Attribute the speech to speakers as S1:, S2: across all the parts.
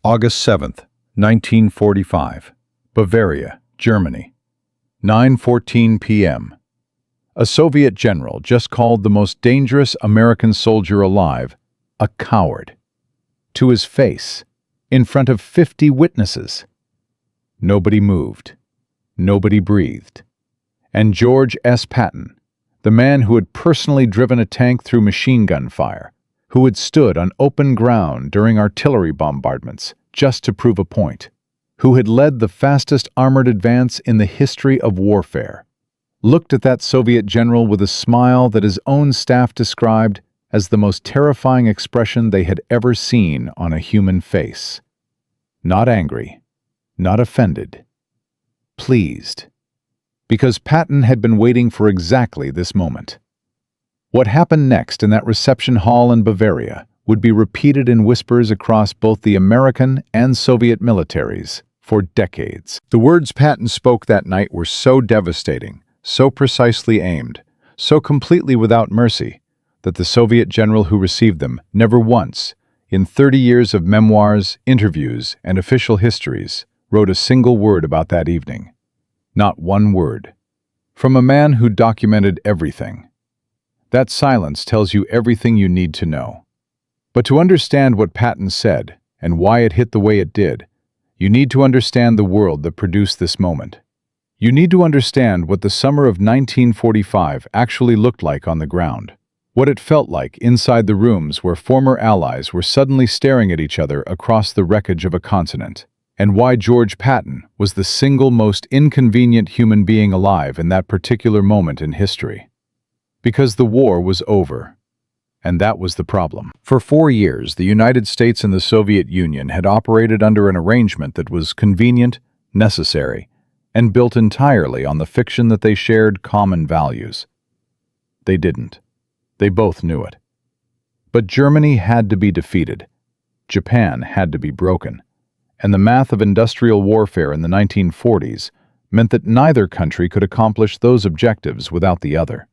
S1: August 7th, 1945, Bavaria, Germany. 9:14 p.m. A Soviet general just called the most dangerous American soldier alive a coward. To his face, in front of 50 witnesses. Nobody moved. Nobody breathed. And George Patton, the man who had personally driven a tank through machine gun fire, who had stood on open ground during artillery bombardments just to prove a point, who had led the fastest armored advance in the history of warfare, looked at that Soviet general with a smile that his own staff described as the most terrifying expression they had ever seen on a human face. Not angry, not offended, pleased, because Patton had been waiting for exactly this moment. What happened next in that reception hall in Bavaria would be repeated in whispers across both the American and Soviet militaries for decades. The words Patton spoke that night were so devastating, so precisely aimed, so completely without mercy, that the Soviet general who received them never once, in 30 years of memoirs, interviews, and official histories, wrote a single word about that evening. Not one word. From a man who documented everything. That silence tells you everything you need to know. But to understand what Patton said, and why it hit the way it did, you need to understand the world that produced this moment. You need to understand what the summer of 1945 actually looked like on the ground. What it felt like inside the rooms where former allies were suddenly staring at each other across the wreckage of a continent. And why George Patton was the single most inconvenient human being alive in that particular moment in history. Because the war was over. And that was the problem. For 4 years, the United States and the Soviet Union had operated under an arrangement that was convenient, necessary, and built entirely on the fiction that they shared common values. They didn't. They both knew it. But Germany had to be defeated. Japan had to be broken. And the math of industrial warfare in the 1940s meant that neither country could accomplish those objectives without the other.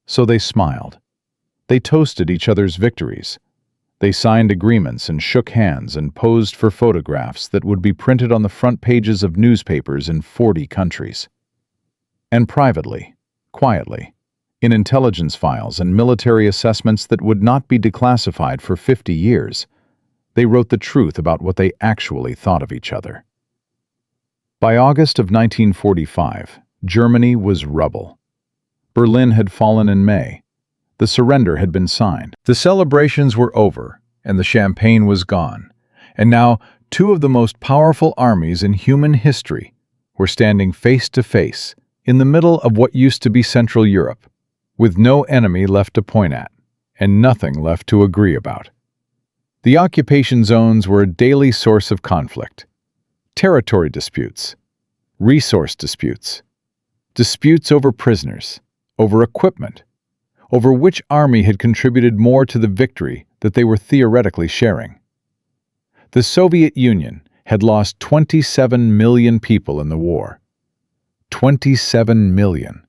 S1: So they smiled. They toasted each other's victories. They signed agreements and shook hands and posed for photographs that would be printed on the front pages of newspapers in 40 countries. And privately, quietly, in intelligence files and military assessments that would not be declassified for 50 years, they wrote the truth about what they actually thought of each other. By August of 1945, Germany was rubble. Berlin had fallen in May. The surrender had been signed. The celebrations were over, and the champagne was gone. And now, two of the most powerful armies in human history were standing face to face in the middle of what used to be Central Europe, with no enemy left to point at, and nothing left to agree about. The occupation zones were a daily source of conflict. Territory disputes, resource disputes, disputes over prisoners, over equipment, over which army had contributed more to the victory that they were theoretically sharing. The Soviet Union had lost 27 million people in the war. 27 million.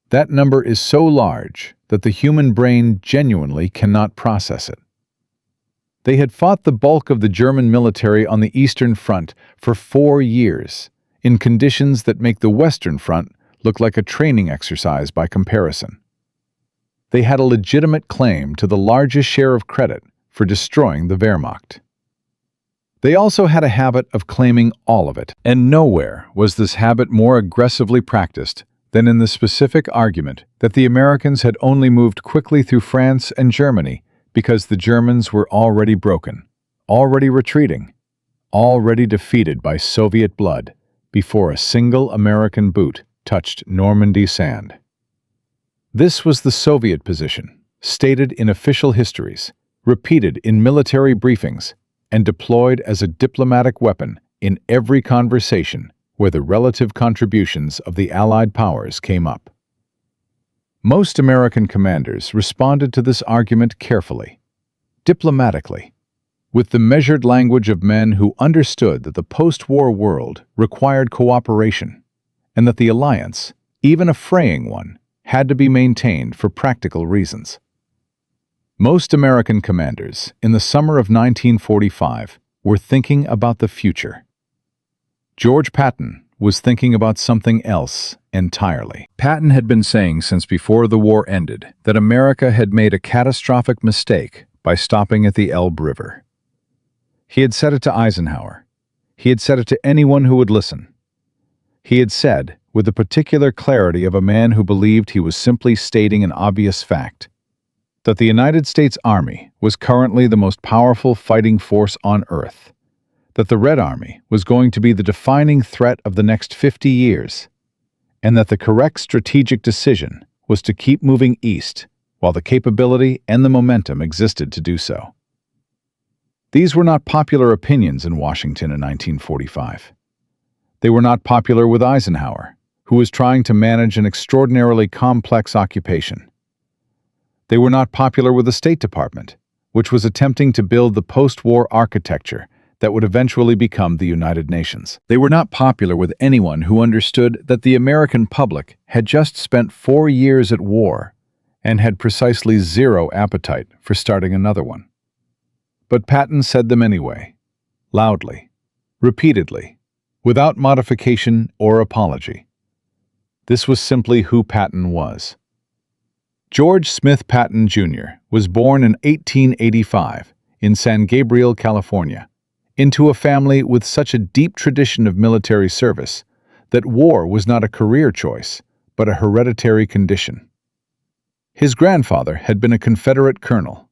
S1: That number is so large that the human brain genuinely cannot process it. They had fought the bulk of the German military on the Eastern Front for 4 years, in conditions that make the Western Front look like a training exercise by comparison. They had a legitimate claim to the largest share of credit for destroying the Wehrmacht. They also had a habit of claiming all of it, and nowhere was this habit more aggressively practiced than in the specific argument that the Americans had only moved quickly through France and Germany because the Germans were already broken, already retreating, already defeated by Soviet blood before a single American boot touched Normandy sand. This was the Soviet position, stated in official histories, repeated in military briefings, and deployed as a diplomatic weapon in every conversation where the relative contributions of the Allied powers came up. Most American commanders responded to this argument carefully, diplomatically, with the measured language of men who understood that the post-war world required cooperation, and that the alliance, even a fraying one, had to be maintained for practical reasons. Most American commanders, in the summer of 1945, were thinking about the future. George Patton was thinking about something else entirely. Patton had been saying since before the war ended that America had made a catastrophic mistake by stopping at the Elbe River. He had said it to Eisenhower. He had said it to anyone who would listen. He had said, with the particular clarity of a man who believed he was simply stating an obvious fact, that the United States Army was currently the most powerful fighting force on Earth, that the Red Army was going to be the defining threat of the next 50 years, and that the correct strategic decision was to keep moving east while the capability and the momentum existed to do so. These were not popular opinions in Washington in 1945. They were not popular with Eisenhower, who was trying to manage an extraordinarily complex occupation. They were not popular with the State Department, which was attempting to build the post-war architecture that would eventually become the United Nations. They were not popular with anyone who understood that the American public had just spent 4 years at war and had precisely zero appetite for starting another one. But Patton said them anyway, loudly, repeatedly, without modification or apology. This was simply who Patton was. George Smith Patton, Jr. was born in 1885 in San Gabriel, California, into a family with such a deep tradition of military service that war was not a career choice, but a hereditary condition. His grandfather had been a Confederate colonel.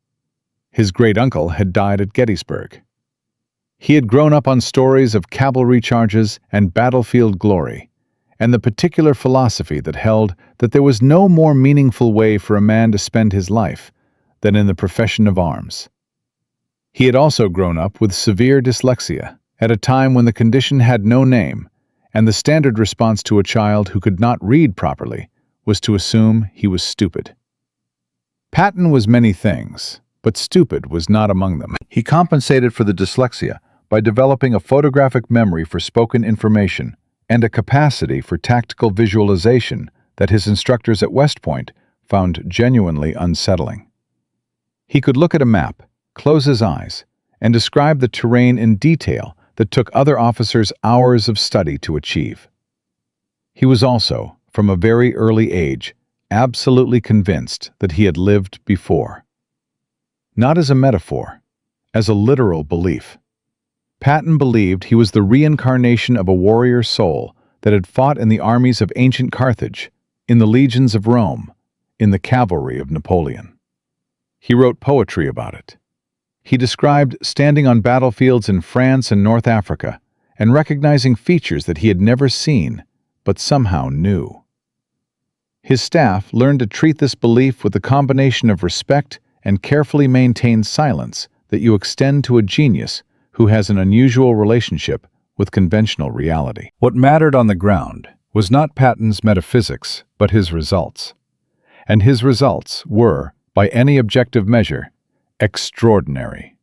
S1: His great-uncle had died at Gettysburg. He had grown up on stories of cavalry charges and battlefield glory, and the particular philosophy that held that there was no more meaningful way for a man to spend his life than in the profession of arms. He had also grown up with severe dyslexia at a time when the condition had no name, and the standard response to a child who could not read properly was to assume he was stupid. Patton was many things, but stupid was not among them. He compensated for the dyslexia by developing a photographic memory for spoken information and a capacity for tactical visualization that his instructors at West Point found genuinely unsettling. He could look at a map, close his eyes, and describe the terrain in detail that took other officers hours of study to achieve. He was also, from a very early age, absolutely convinced that he had lived before. Not as a metaphor, as a literal belief. Patton believed he was the reincarnation of a warrior soul that had fought in the armies of ancient Carthage, in the legions of Rome, in the cavalry of Napoleon. He wrote poetry about it. He described standing on battlefields in France and North Africa and recognizing features that he had never seen, but somehow knew. His staff learned to treat this belief with the combination of respect and carefully maintained silence that you extend to a genius who has an unusual relationship with conventional reality. What mattered on the ground was not Patton's metaphysics, but his results. And his results were, by any objective measure, extraordinary.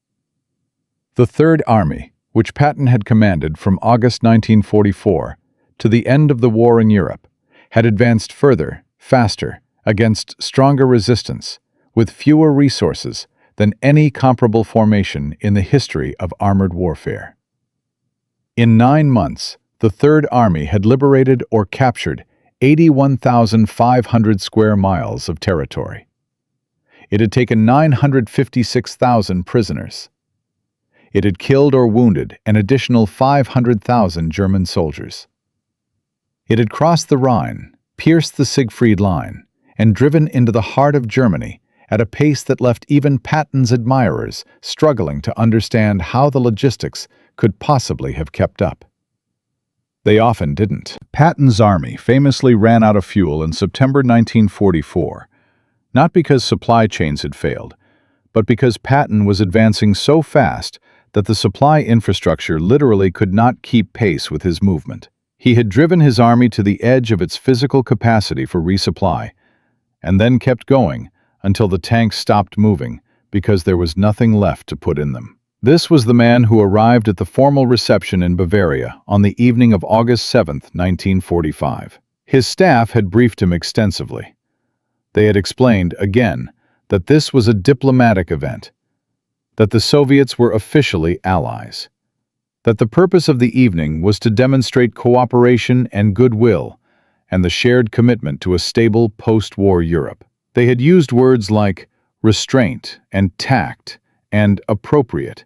S1: The Third Army, which Patton had commanded from August 1944 to the end of the war in Europe, had advanced further, faster, against stronger resistance, with fewer resources than any comparable formation in the history of armored warfare. In 9 months, the Third Army had liberated or captured 81,500 square miles of territory. It had taken 956,000 prisoners. It had killed or wounded an additional 500,000 German soldiers. It had crossed the Rhine, pierced the Siegfried Line, and driven into the heart of Germany at a pace that left even Patton's admirers struggling to understand how the logistics could possibly have kept up. They often didn't. Patton's army famously ran out of fuel in September 1944, not because supply chains had failed, but because Patton was advancing so fast that the supply infrastructure literally could not keep pace with his movement. He had driven his army to the edge of its physical capacity for resupply, and then kept going until the tanks stopped moving because there was nothing left to put in them. This was the man who arrived at the formal reception in Bavaria on the evening of August 7, 1945. His staff had briefed him extensively. They had explained, again, that this was a diplomatic event, that the Soviets were officially allies, that the purpose of the evening was to demonstrate cooperation and goodwill and the shared commitment to a stable post-war Europe. They had used words like restraint and tact and appropriate,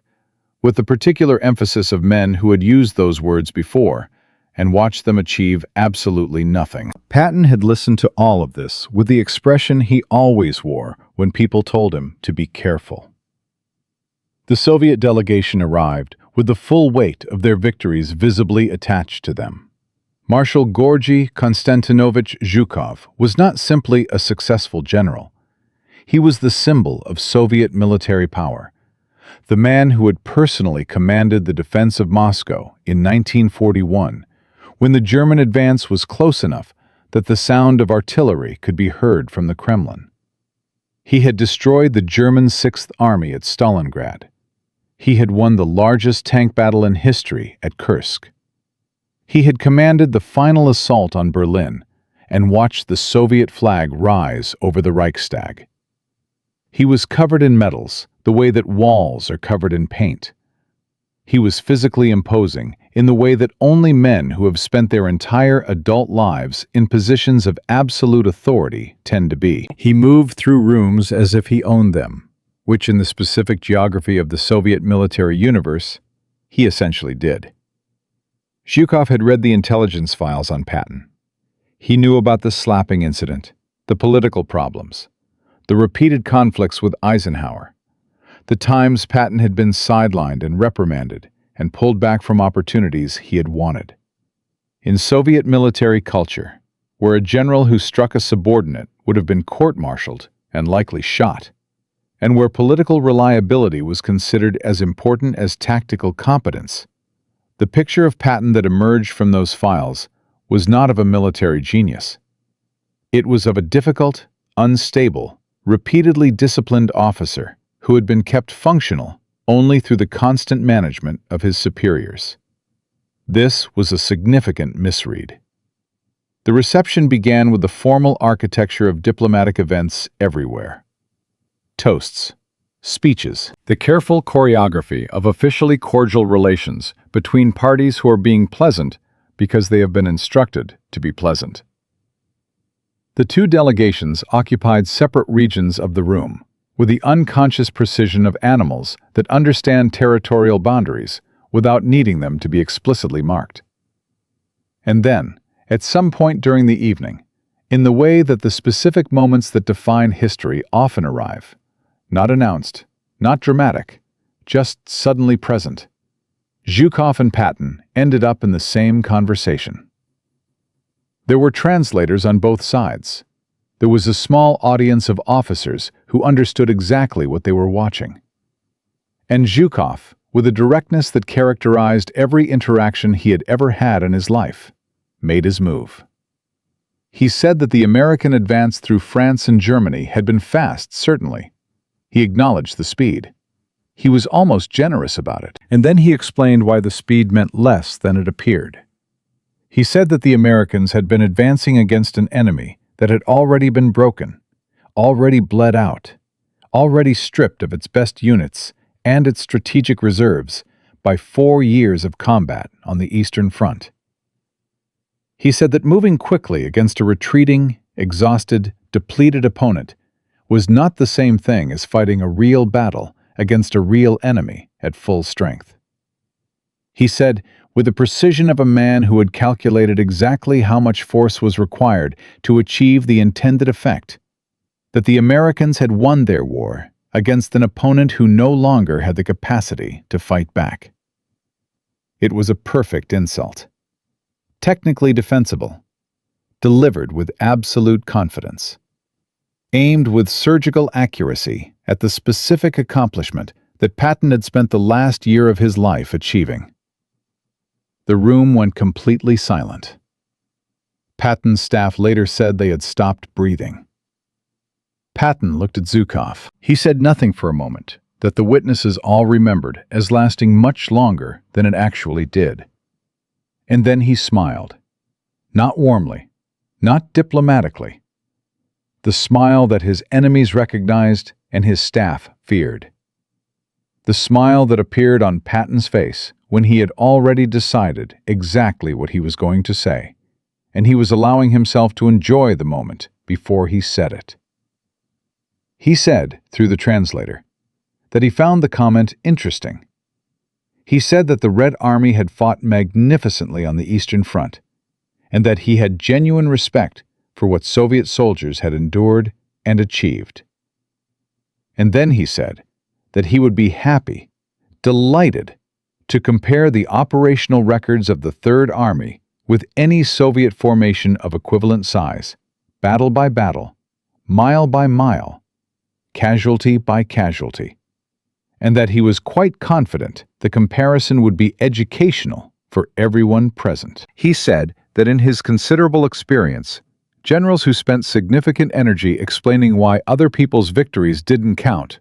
S1: with the particular emphasis of men who had used those words before and watched them achieve absolutely nothing. Patton had listened to all of this with the expression he always wore when people told him to be careful. The Soviet delegation arrived with the full weight of their victories visibly attached to them. Marshal Georgy Konstantinovich Zhukov was not simply a successful general. He was the symbol of Soviet military power, the man who had personally commanded the defense of Moscow in 1941, when the German advance was close enough that the sound of artillery could be heard from the Kremlin. He had destroyed the German Sixth Army at Stalingrad. He had won the largest tank battle in history at Kursk. He had commanded the final assault on Berlin and watched the Soviet flag rise over the Reichstag. He was covered in medals, the way that walls are covered in paint. He was physically imposing in the way that only men who have spent their entire adult lives in positions of absolute authority tend to be. He moved through rooms as if he owned them, which in the specific geography of the Soviet military universe, he essentially did. Zhukov had read the intelligence files on Patton. He knew about the slapping incident, the political problems, the repeated conflicts with Eisenhower, the times Patton had been sidelined and reprimanded and pulled back from opportunities he had wanted. In Soviet military culture, where a general who struck a subordinate would have been court-martialed and likely shot, and where political reliability was considered as important as tactical competence, the picture of Patton that emerged from those files was not of a military genius. It was of a difficult, unstable, repeatedly disciplined officer who had been kept functional only through the constant management of his superiors. This was a significant misread. The reception began with the formal architecture of diplomatic events everywhere. Toasts, speeches, the careful choreography of officially cordial relations between parties who are being pleasant because they have been instructed to be pleasant. The two delegations occupied separate regions of the room, with the unconscious precision of animals that understand territorial boundaries without needing them to be explicitly marked. And then, at some point during the evening, in the way that the specific moments that define history often arrive, not announced, not dramatic, just suddenly present, Zhukov and Patton ended up in the same conversation. There were translators on both sides. There was a small audience of officers who understood exactly what they were watching. And Zhukov, with a directness that characterized every interaction he had ever had in his life, made his move. He said that the American advance through France and Germany had been fast, certainly. He acknowledged the speed. He was almost generous about it. And then he explained why the speed meant less than it appeared. He said that the Americans had been advancing against an enemy that had already been broken, already bled out, already stripped of its best units and its strategic reserves by 4 years of combat on the Eastern Front. He said that moving quickly against a retreating, exhausted, depleted opponent was not the same thing as fighting a real battle against a real enemy at full strength. He said, with the precision of a man who had calculated exactly how much force was required to achieve the intended effect, that the Americans had won their war against an opponent who no longer had the capacity to fight back. It was a perfect insult, technically defensible, delivered with absolute confidence, aimed with surgical accuracy at the specific accomplishment that Patton had spent the last year of his life achieving. The room went completely silent. Patton's staff later said they had stopped breathing. Patton looked at Zhukov. He said nothing for a moment that the witnesses all remembered as lasting much longer than it actually did. And then he smiled. Not warmly, not diplomatically. The smile that his enemies recognized and his staff feared. the smile that appeared on Patton's face when he had already decided exactly what he was going to say, and he was allowing himself to enjoy the moment before he said it. He said, through the translator, that he found the comment interesting. He said that the Red Army had fought magnificently on the Eastern Front, and that he had genuine respect for what Soviet soldiers had endured and achieved. And then he said that he would be happy, delighted, to compare the operational records of the Third Army with any Soviet formation of equivalent size, battle by battle, mile by mile, casualty by casualty, and that he was quite confident the comparison would be educational for everyone present. He said that in his considerable experience, generals who spent significant energy explaining why other people's victories didn't count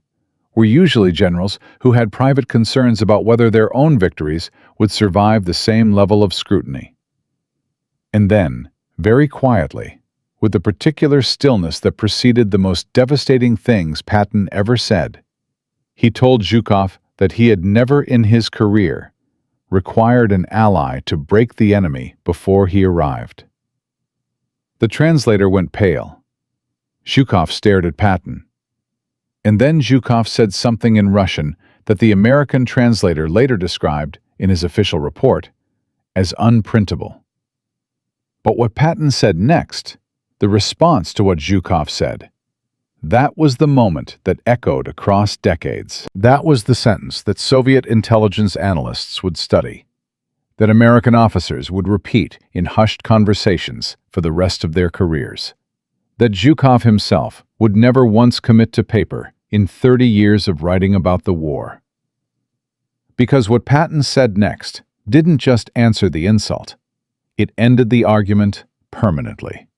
S1: were usually generals who had private concerns about whether their own victories would survive the same level of scrutiny. And then, very quietly, with the particular stillness that preceded the most devastating things Patton ever said, he told Zhukov that he had never in his career required an ally to break the enemy before he arrived. The translator went pale. Zhukov stared at Patton. And then Zhukov said something in Russian that the American translator later described in his official report as unprintable. But what Patton said next, the response to what Zhukov said, that was the moment that echoed across decades. That was the sentence that Soviet intelligence analysts would study, that American officers would repeat in hushed conversations for the rest of their careers, that Zhukov himself would never once commit to paper in 30 years of writing about the war. Because what Patton said next didn't just answer the insult, it ended the argument permanently.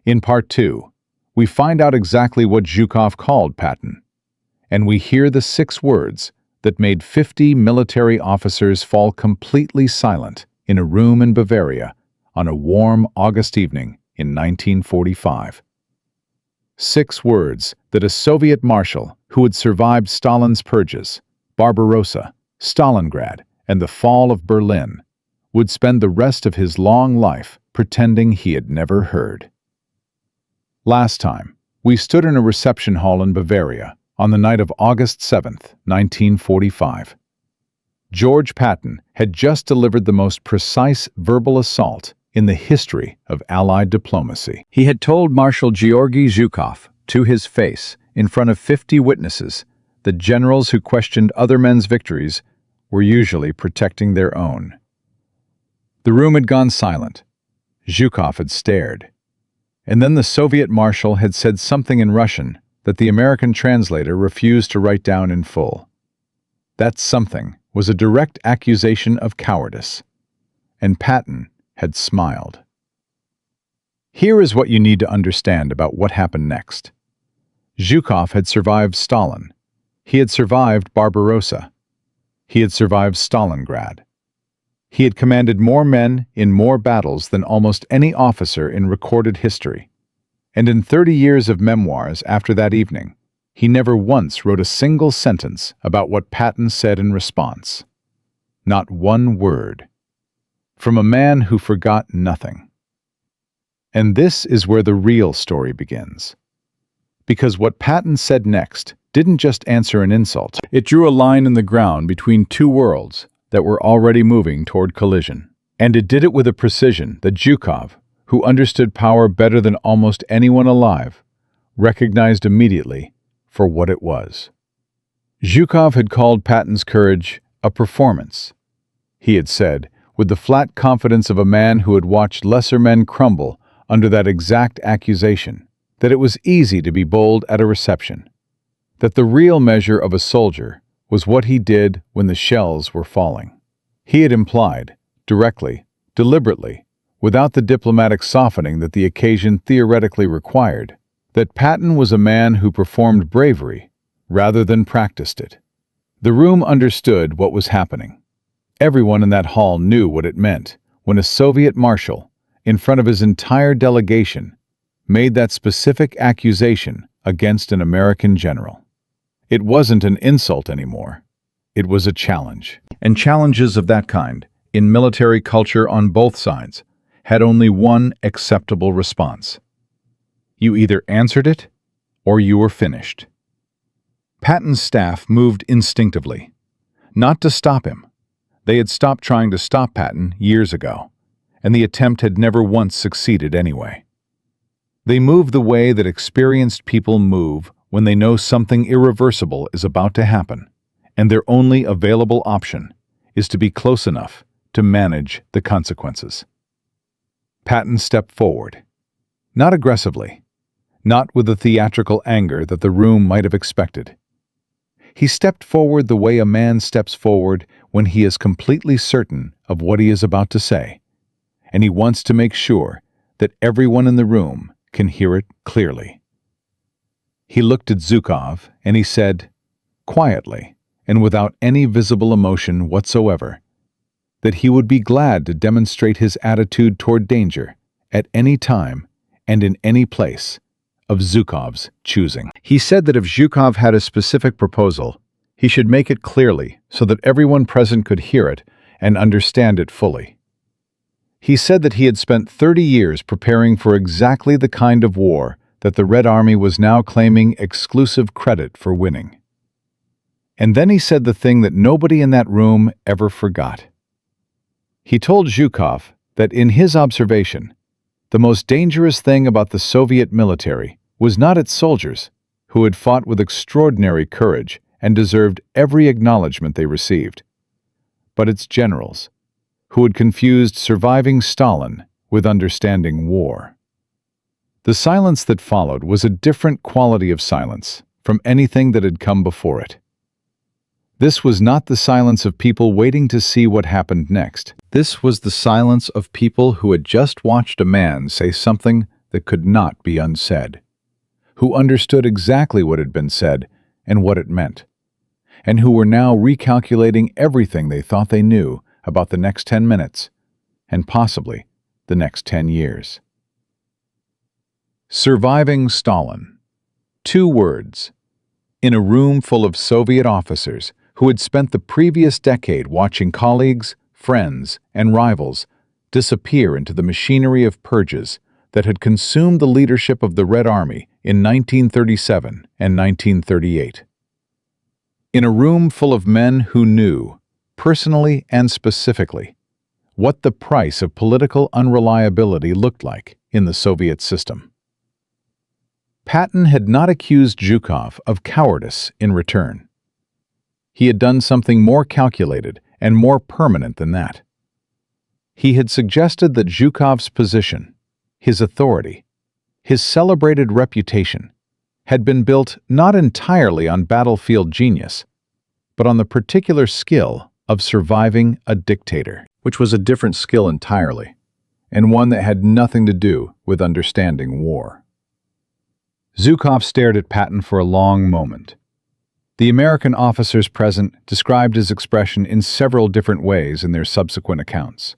S1: In Part 2, we find out exactly what Zhukov called Patton, and we hear the 6 words that made 50 military officers fall completely silent in a room in Bavaria on a warm August evening in 1945. 6 words that a Soviet marshal who had survived Stalin's purges, Barbarossa, Stalingrad, and the fall of Berlin would spend the rest of his long life pretending he had never heard. Last time, we stood in a reception hall in Bavaria on the night of August 7th, 1945. George Patton had just delivered the most precise verbal assault in the history of Allied diplomacy. He had told Marshal Georgy Zhukov to his face, in front of 50 witnesses, that generals who questioned other men's victories were usually protecting their own. The room had gone silent. Zhukov had stared. And then the Soviet marshal had said something in Russian that the American translator refused to write down in full. That something was a direct accusation of cowardice, and Patton had smiled. Here is what you need to understand about what happened next. Zhukov had survived Stalin. He had survived Barbarossa. He had survived Stalingrad. He had commanded more men in more battles than almost any officer in recorded history. And in 30 years of memoirs after that evening, he never once wrote a single sentence about what Patton said in response. Not one word. From a man who forgot nothing. And this is where the real story begins. Because what Patton said next didn't just answer an insult. It drew a line in the ground between 2 worlds that were already moving toward collision. And it did it with a precision that Zhukov, who understood power better than almost anyone alive, recognized immediately for what it was. Zhukov had called Patton's courage a performance. He had said, with the flat confidence of a man who had watched lesser men crumble under that exact accusation, that it was easy to be bold at a reception, that the real measure of a soldier was what he did when the shells were falling. He had implied, directly, deliberately, without the diplomatic softening that the occasion theoretically required, that Patton was a man who performed bravery rather than practiced it. The room understood what was happening. Everyone in that hall knew what it meant when a Soviet marshal, in front of his entire delegation, made that specific accusation against an American general. It wasn't an insult anymore. It was a challenge. And challenges of that kind, in military culture on both sides, had only one acceptable response. You either answered it, or you were finished. Patton's staff moved instinctively, not to stop him. They had stopped trying to stop Patton years ago, and the attempt had never once succeeded anyway. They moved the way that experienced people move when they know something irreversible is about to happen, and their only available option is to be close enough to manage the consequences. Patton stepped forward, not aggressively, not with the theatrical anger that the room might have expected. He stepped forward the way a man steps forward when he is completely certain of what he is about to say, and he wants to make sure that everyone in the room can hear it clearly. He looked at Zhukov and he said, quietly and without any visible emotion whatsoever, that he would be glad to demonstrate his attitude toward danger at any time and in any place of Zhukov's choosing. He said that if Zhukov had a specific proposal, he should make it clearly so that everyone present could hear it and understand it fully. He said that he had spent 30 years preparing for exactly the kind of war that the Red Army was now claiming exclusive credit for winning. And then he said the thing that nobody in that room ever forgot. He told Zhukov that in his observation, the most dangerous thing about the Soviet military was not its soldiers, who had fought with extraordinary courage and deserved every acknowledgement they received, but its generals, who had confused surviving Stalin with understanding war. The silence that followed was a different quality of silence from anything that had come before it. This was not the silence of people waiting to see what happened next. This was the silence of people who had just watched a man say something that could not be unsaid, who understood exactly what had been said and what it meant, and who were now recalculating everything they thought they knew about the next 10 minutes, and possibly the next 10 years. Surviving Stalin. 2 words. In a room full of Soviet officers who had spent the previous decade watching colleagues, friends, and rivals disappear into the machinery of purges that had consumed the leadership of the Red Army in 1937 and 1938. In a room full of men who knew, personally and specifically, what the price of political unreliability looked like in the Soviet system. Patton had not accused Zhukov of cowardice in return. He had done something more calculated and more permanent than that. He had suggested that Zhukov's position, his authority, his celebrated reputation, had been built not entirely on battlefield genius, but on the particular skill of surviving a dictator, which was a different skill entirely, and one that had nothing to do with understanding war. Zhukov stared at Patton for a long moment. The American officers present described his expression in several different ways in their subsequent accounts.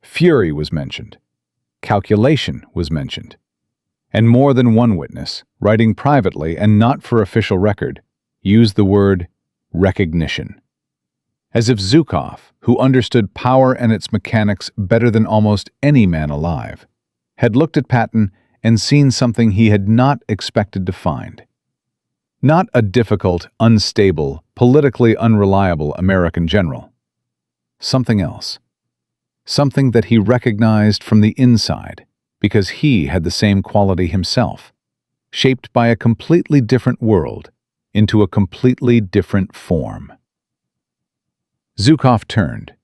S1: Fury was mentioned. Calculation was mentioned. And more than one witness, writing privately and not for official record, used the word recognition. As if Zhukov, who understood power and its mechanics better than almost any man alive, had looked at Patton and seen something he had not expected to find. Not a difficult, unstable, politically unreliable American general. Something else. Something that he recognized from the inside, because he had the same quality himself, shaped by a completely different world into a completely different form. Zhukov turned.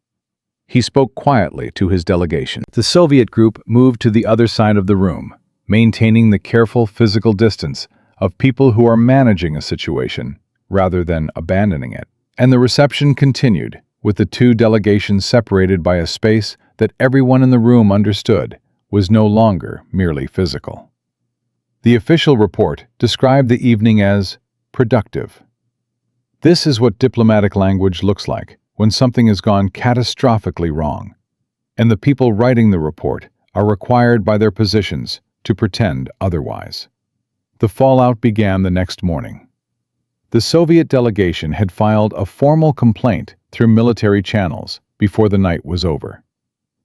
S1: He spoke quietly to his delegation. The Soviet group moved to the other side of the room, maintaining the careful physical distance of people who are managing a situation rather than abandoning it. And the reception continued, with the 2 delegations separated by a space that everyone in the room understood was no longer merely physical. The official report described the evening as productive. This is what diplomatic language looks like when something has gone catastrophically wrong, and the people writing the report are required by their positions to pretend otherwise. The fallout began the next morning. The Soviet delegation had filed a formal complaint through military channels before the night was over.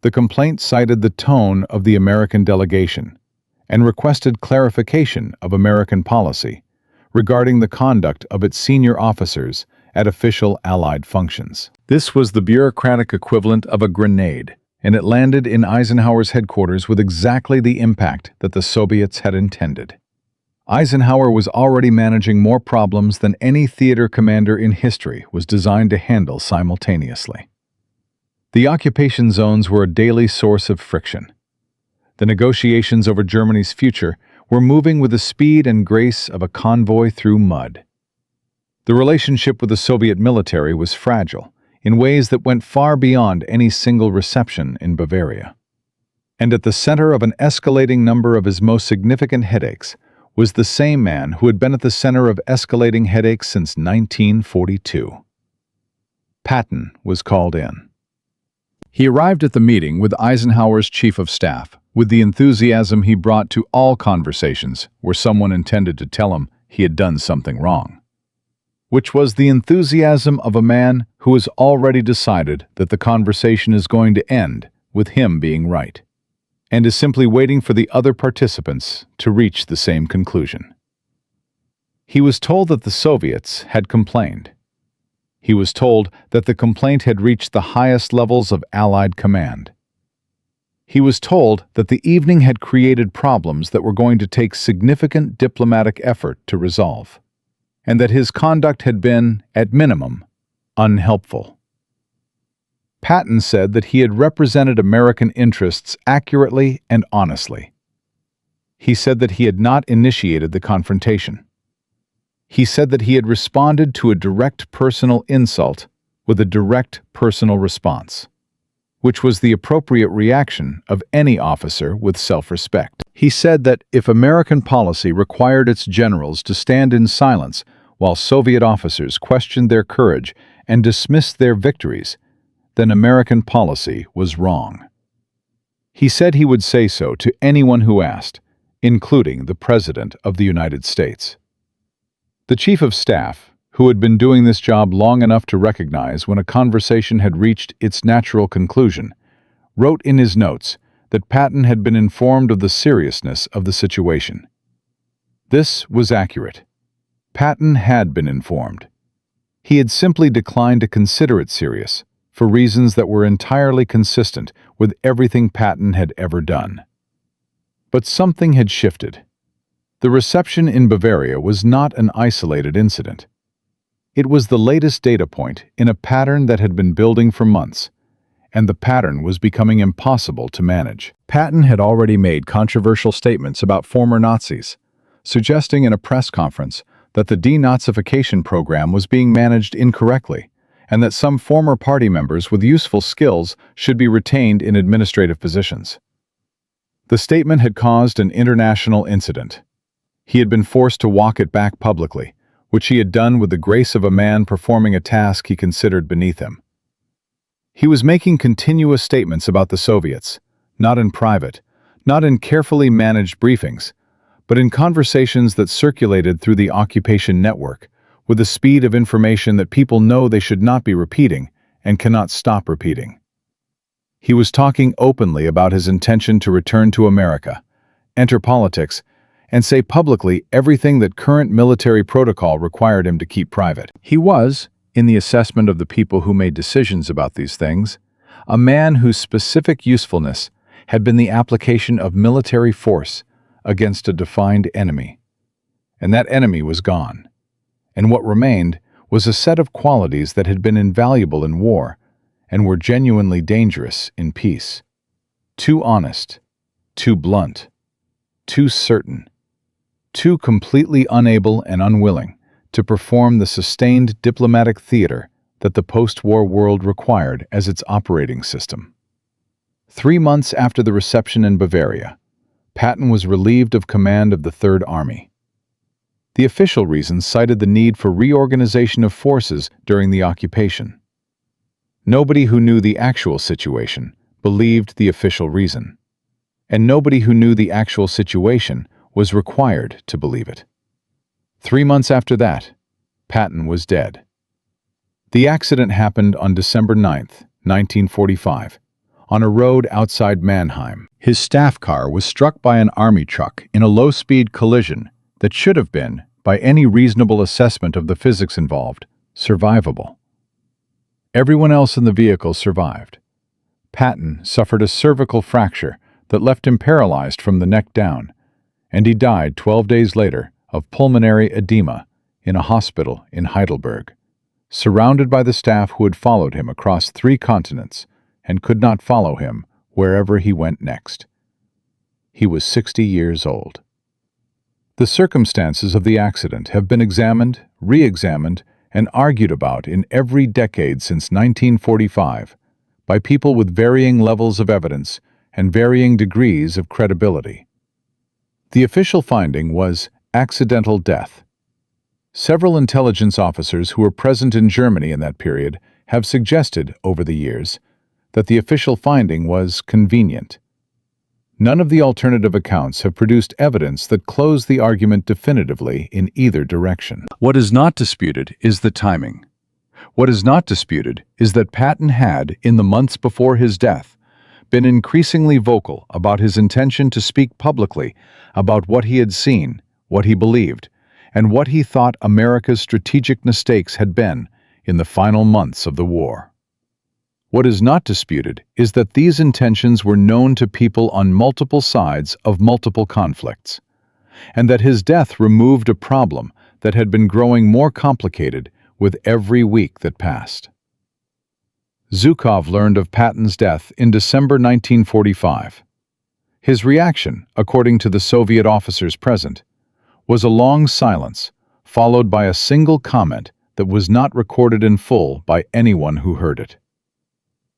S1: The complaint cited the tone of the American delegation and requested clarification of American policy regarding the conduct of its senior officers at official Allied functions. This was the bureaucratic equivalent of a grenade, and it landed in Eisenhower's headquarters with exactly the impact that the Soviets had intended. Eisenhower was already managing more problems than any theater commander in history was designed to handle simultaneously. The occupation zones were a daily source of friction. The negotiations over Germany's future were moving with the speed and grace of a convoy through mud. The relationship with the Soviet military was fragile in ways that went far beyond any single reception in Bavaria. And at the center of an escalating number of his most significant headaches was the same man who had been at the center of escalating headaches since 1942. Patton was called in. He arrived at the meeting with Eisenhower's chief of staff, with the enthusiasm he brought to all conversations where someone intended to tell him he had done something wrong, which was the enthusiasm of a man who has already decided that the conversation is going to end with him being right, and is simply waiting for the other participants to reach the same conclusion. He was told that the Soviets had complained. He was told that the complaint had reached the highest levels of Allied command. He was told that the evening had created problems that were going to take significant diplomatic effort to resolve, and that his conduct had been, at minimum, unhelpful. Patton said that he had represented American interests accurately and honestly. He said that he had not initiated the confrontation. He said that he had responded to a direct personal insult with a direct personal response, which was the appropriate reaction of any officer with self-respect. He said that if American policy required its generals to stand in silence while Soviet officers questioned their courage and dismissed their victories, then American policy was wrong. He said he would say so to anyone who asked, including the President of the United States. The Chief of Staff, who had been doing this job long enough to recognize when a conversation had reached its natural conclusion, wrote in his notes that Patton had been informed of the seriousness of the situation. This was accurate. Patton had been informed. He had simply declined to consider it serious, for reasons that were entirely consistent with everything Patton had ever done. But something had shifted. The reception in Bavaria was not an isolated incident. It was the latest data point in a pattern that had been building for months, and the pattern was becoming impossible to manage. Patton had already made controversial statements about former Nazis, suggesting in a press conference that the denazification program was being managed incorrectly, and that some former party members with useful skills should be retained in administrative positions. The statement had caused an international incident. He had been forced to walk it back publicly, which he had done with the grace of a man performing a task he considered beneath him. He was making continuous statements about the Soviets, not in private, not in carefully managed briefings, but in conversations that circulated through the occupation network, with the speed of information that people know they should not be repeating and cannot stop repeating. He was talking openly about his intention to return to America, enter politics, and say publicly everything that current military protocol required him to keep private. He was, in the assessment of the people who made decisions about these things, a man whose specific usefulness had been the application of military force against a defined enemy. And that enemy was gone. And what remained was a set of qualities that had been invaluable in war and were genuinely dangerous in peace. Too honest, too blunt, too certain, too completely unable and unwilling to perform the sustained diplomatic theater that the post-war world required as its operating system. 3 months after the reception in Bavaria, Patton was relieved of command of the Third Army. The official reasons cited the need for reorganization of forces during the occupation. Nobody who knew the actual situation believed the official reason, and nobody who knew the actual situation was required to believe it. 3 months after that, Patton was dead. The accident happened on December 9, 1945, on a road outside Mannheim. His staff car was struck by an army truck in a low-speed collision that should have been, by any reasonable assessment of the physics involved, survivable. Everyone else in the vehicle survived. Patton suffered a cervical fracture that left him paralyzed from the neck down, and he died 12 days later of pulmonary edema in a hospital in Heidelberg, surrounded by the staff who had followed him across 3 continents and could not follow him wherever he went next. He was 60 years old. The circumstances of the accident have been examined, re-examined, and argued about in every decade since 1945 by people with varying levels of evidence and varying degrees of credibility. The official finding was accidental death. Several intelligence officers who were present in Germany in that period have suggested, over the years, that the official finding was convenient. None of the alternative accounts have produced evidence that close the argument definitively in either direction. What is not disputed is the timing. What is not disputed is that Patton had, in the months before his death, been increasingly vocal about his intention to speak publicly about what he had seen, what he believed, and what he thought America's strategic mistakes had been in the final months of the war. What is not disputed is that these intentions were known to people on multiple sides of multiple conflicts, and that his death removed a problem that had been growing more complicated with every week that passed. Zhukov learned of Patton's death in December 1945. His reaction, according to the Soviet officers present, was a long silence, followed by a single comment that was not recorded in full by anyone who heard it.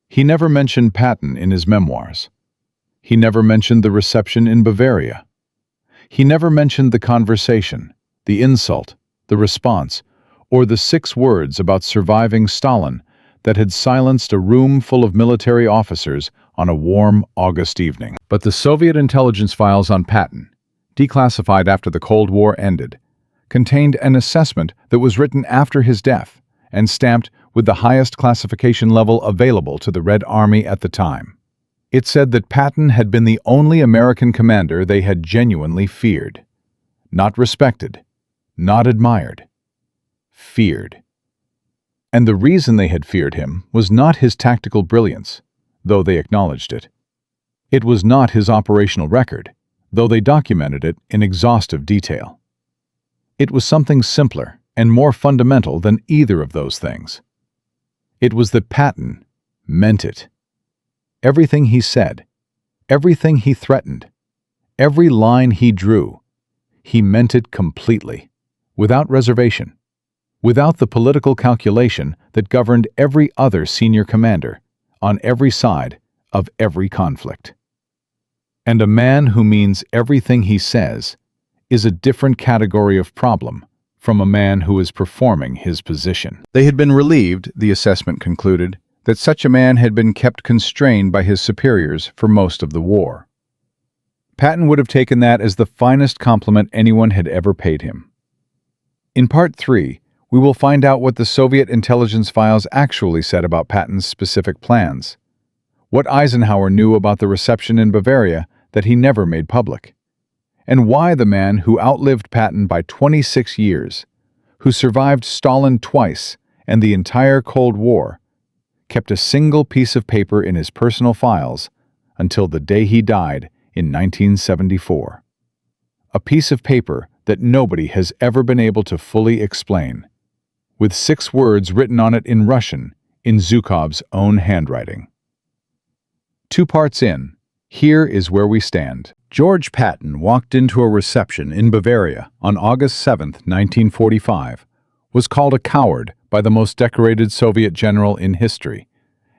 S1: He never mentioned Patton in his memoirs. He never mentioned the reception in Bavaria. He never mentioned the conversation, the insult, the response, or the 6 words about surviving Stalin that had silenced a room full of military officers on a warm August evening. But the Soviet intelligence files on Patton, declassified after the Cold War ended, contained an assessment that was written after his death and stamped with the highest classification level available to the Red Army at the time. It said that Patton had been the only American commander they had genuinely feared. Not respected, not admired. Feared. And the reason they had feared him was not his tactical brilliance, though they acknowledged it. It was not his operational record, though they documented it in exhaustive detail. It was something simpler and more fundamental than either of those things. It was that Patton meant it. Everything he said, everything he threatened, every line he drew, he meant it completely, without reservation, without the political calculation that governed every other senior commander on every side of every conflict. And a man who means everything he says is a different category of problem from a man who is performing his position. They had been relieved, the assessment concluded, that such a man had been kept constrained by his superiors for most of the war. Patton would have taken that as the finest compliment anyone had ever paid him. In Part 3, we will find out what the Soviet intelligence files actually said about Patton's specific plans, what Eisenhower knew about the reception in Bavaria that he never made public, and why the man who outlived Patton by 26 years, who survived Stalin twice and the entire Cold War, kept a single piece of paper in his personal files until the day he died in 1974. A piece of paper that nobody has ever been able to fully explain, with 6 words written on it in Russian in Zhukov's own handwriting. 2 parts in, here is where we stand. George Patton walked into a reception in Bavaria on August 7, 1945, was called a coward by the most decorated Soviet general in history,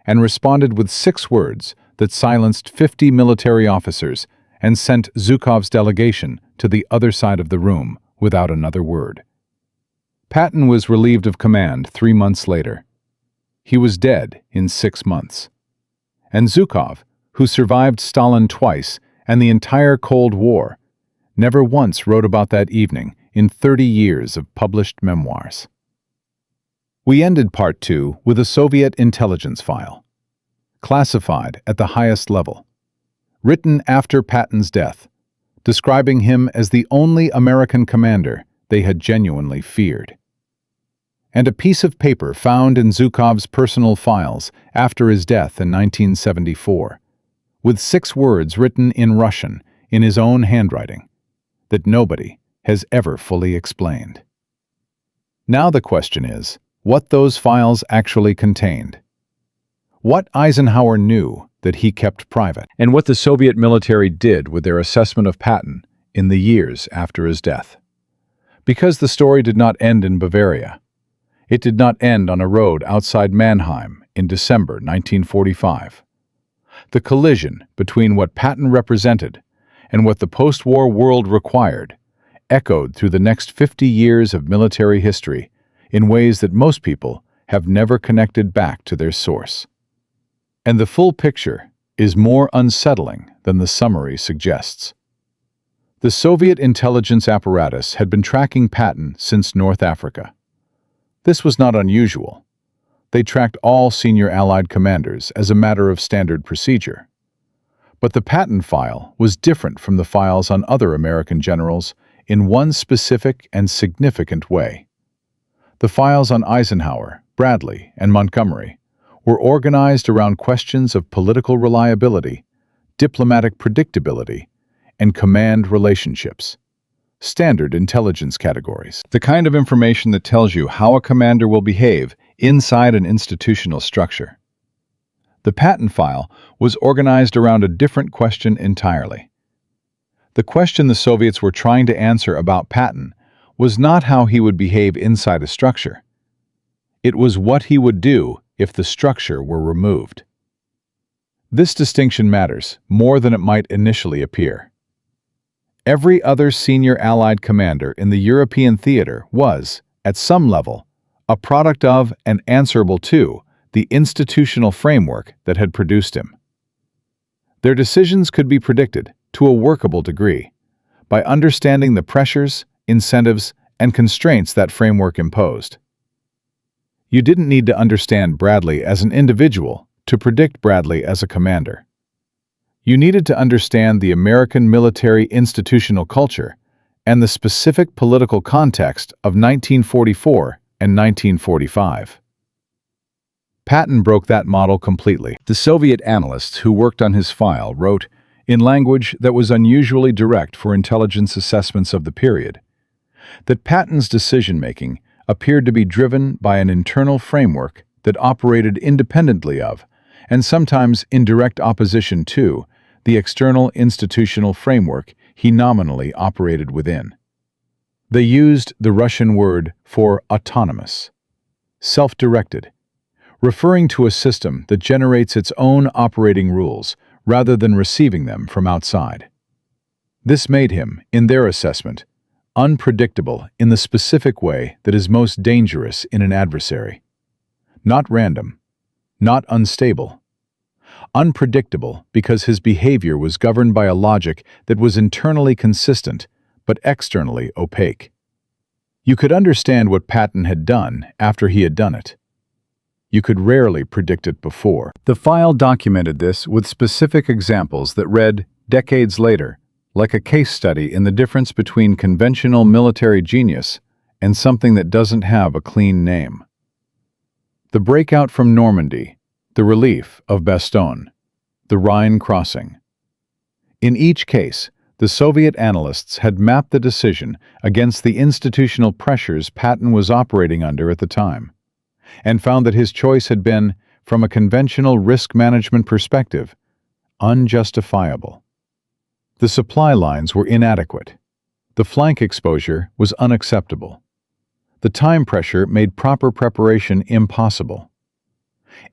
S1: and responded with 6 words that silenced 50 military officers and sent Zhukov's delegation to the other side of the room without another word. Patton was relieved of command 3 months later. He was dead in 6 months. And Zhukov, who survived Stalin twice and the entire Cold War, never once wrote about that evening in 30 years of published memoirs. We ended Part 2 with a Soviet intelligence file, classified at the highest level, written after Patton's death, describing him as the only American commander they had genuinely feared. And a piece of paper found in Zhukov's personal files after his death in 1974, with 6 words written in Russian in his own handwriting, that nobody has ever fully explained. Now the question is, what those files actually contained. What Eisenhower knew that he kept private, and what the Soviet military did with their assessment of Patton in the years after his death. Because the story did not end in Bavaria. It did not end on a road outside Mannheim in December 1945. The collision between what Patton represented and what the post-war world required echoed through the next 50 years of military history in ways that most people have never connected back to their source. And the full picture is more unsettling than the summary suggests. The Soviet intelligence apparatus had been tracking Patton since North Africa. This was not unusual. They tracked all senior Allied commanders as a matter of standard procedure. But the Patton file was different from the files on other American generals in one specific and significant way. The files on Eisenhower, Bradley, and Montgomery were organized around questions of political reliability, diplomatic predictability, and command relationships. Standard intelligence categories. The kind of information that tells you how a commander will behave inside an institutional structure. The Patton file was organized around a different question entirely. The question the Soviets were trying to answer about Patton was not how he would behave inside a structure. It was what he would do if the structure were removed. This distinction matters more than it might initially appear. Every other senior Allied commander in the European theater was, at some level, a product of and answerable to the institutional framework that had produced him. Their decisions could be predicted, to a workable degree, by understanding the pressures, incentives, and constraints that framework imposed. You didn't need to understand Bradley as an individual to predict Bradley as a commander. You needed to understand the American military institutional culture and the specific political context of 1944 and 1945. Patton broke that model completely. The Soviet analysts who worked on his file wrote, in language that was unusually direct for intelligence assessments of the period, that Patton's decision-making appeared to be driven by an internal framework that operated independently of, and sometimes in direct opposition to, the external institutional framework he nominally operated within. They used the Russian word for autonomous, self-directed, referring to a system that generates its own operating rules rather than receiving them from outside. This made him, in their assessment, unpredictable in the specific way that is most dangerous in an adversary. Not random, not unstable. Unpredictable because his behavior was governed by a logic that was internally consistent but externally opaque. You could understand what Patton had done after he had done it. You could rarely predict it before. The file documented this with specific examples that read, decades later, like a case study in the difference between conventional military genius and something that doesn't have a clean name. The breakout from Normandy, the relief of Bastogne, the Rhine crossing. In each case, the Soviet analysts had mapped the decision against the institutional pressures Patton was operating under at the time, and found that his choice had been, from a conventional risk management perspective, unjustifiable. The supply lines were inadequate. The flank exposure was unacceptable. The time pressure made proper preparation impossible.